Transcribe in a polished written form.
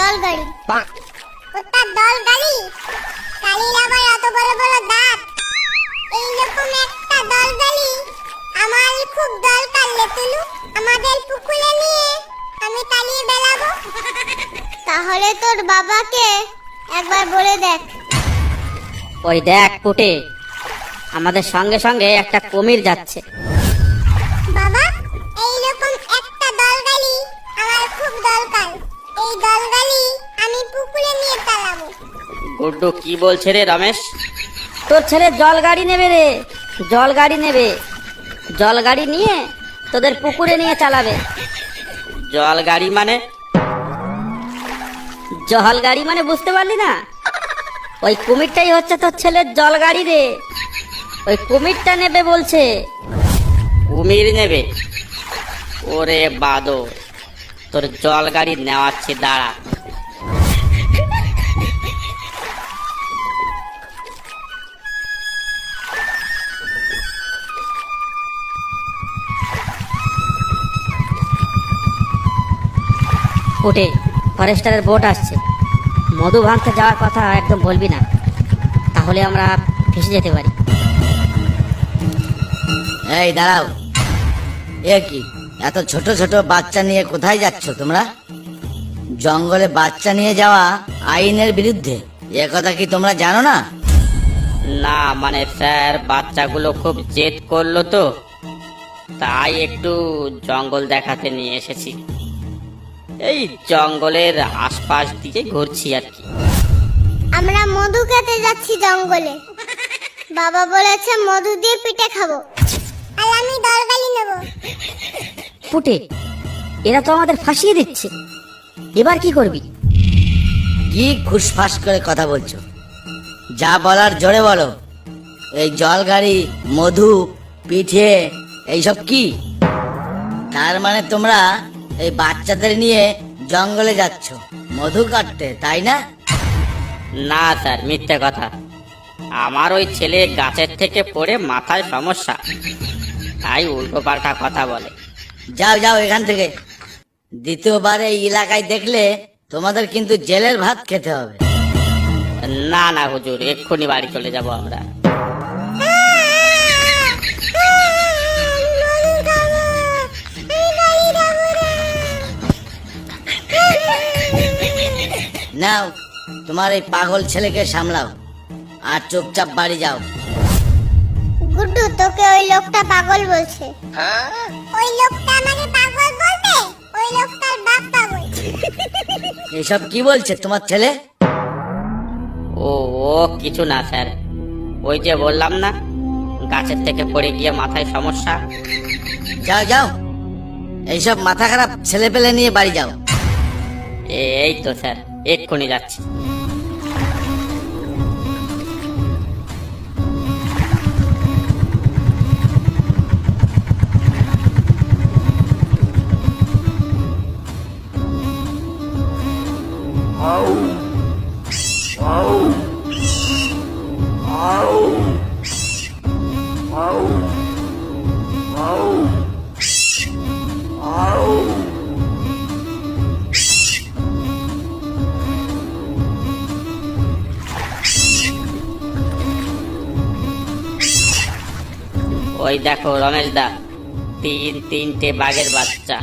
দল গাড়ি। কুত্তার দল গাড়ি? কালির আবার এত বড় বড় দাঁত। এইরকম একটা দল গাড়ি আমার খুব দরকার লে তুলু। আমাদের পুকুরে নিয়ে আমি তালিয়ে বেড়াবো। তাহলে তোর বাবাকে একবার বলে দেখ। ওই দেখ পুটে, আমাদের সঙ্গে সঙ্গে একটা কুমির যাচ্ছে। বাবা, এইরকম একটা দল গাড়ি আমার খুব দরকার। এই দল গাড়ি আমি পুকুরে নিয়ে চালাবো। গুড্ডু কি বলছে রে রমেশ? তোর ছেলে জল গাড়ি নেবে রে, জল গাড়ি নেবে। জল গাড়ি নিয়ে তোদের পুকুরে নিয়ে চালাবে। জল গাড়ি মানে? জল গাড়ি মানে বুঝতে পারলি না? ওই কুমিরটাই হচ্ছে তোর ছেলের জল গাড়ি রে। ওই কুমিরটা নেবে বলছে। কুমির নেবে? ওরে বাদো, তোর জল গাড়ি নেওয়াচ্ছি, দাঁড়া। পুটে, ফরেস্টারের বোট আসছে। মধু ভাঙতে যাওয়ার কথা একদম বলবি না, তাহলে আমরা ফেসে যেতে পারি। এই দাঁড়াও, এ কি এত ছোট ছোট বাচ্চা নিয়ে কোথায় যাচ্ছ তোমরা? জঙ্গলে বাচ্চা নিয়ে যাওয়া আইনের বিরুদ্ধে, এ কথা কি তোমরা জানো না? না মানে স্যার, বাচ্চাগুলো খুব জেদ করলো তো, তাই একটু জঙ্গল দেখাতে নিয়ে এসেছি। এই জঙ্গলের আশপাশ দিয়ে ঘুরছি আর কি। আমরা মধু খেতে যাচ্ছি জঙ্গলে। বাবা বলেছে মধু দিয়ে পিঠে খাবো। আর আমি দল গাড়ি নেব। পুটে, এরা তো আমাদের ফাঁসিয়ে দিচ্ছে। এবার কি করবি? কি খুশফাস করে কথা বলছো? যা বলার জোরে বলো। এই জল গাড়ি, মধু, পিঠে এইসব কি? তার মানে তোমরা এই বাচ্চাদের নিয়ে জঙ্গলে যাচ্ছ মধু কাটতে, তাই না? না স্যার, মিথ্যে কথা। আমার ওই ছেলে গাছের থেকে পড়ে মাথায় সমস্যা, তাই উল্টো পাল্টা কথা বলে। যাও যাও এখান থেকে। দ্বিতীয়বার এই এলাকায় দেখলে তোমাদের কিন্তু জেলের ভাত খেতে হবে। না না হুজুর, এক্ষুনি বাড়ি চলে যাব আমরা। নাও, তোমার এই পাগল ছেলেকে সামলাও আর চুপচাপ বাড়ি যাও। গুড্ডু, তোকে ওই লোকটা পাগল বলছে। ওই লোকটা আমাকে পাগল বলবে? ওই লোকটার বাপ পাগল। এসব কি বলছে তোমার ছেলে? ও ও কিছু না স্যার, ওই যে বললাম না, গাছের থেকে পড়ে গিয়ে মাথায় সমস্যা। যাও যাও, এইসব মাথা খারাপ ছেলে পেলে নিয়ে বাড়ি যাও। এই তো স্যার, এক্ষুনি যাচ্ছি। ওই দেখো রমেশ দা, তিনটে বাঘের বাচ্চা।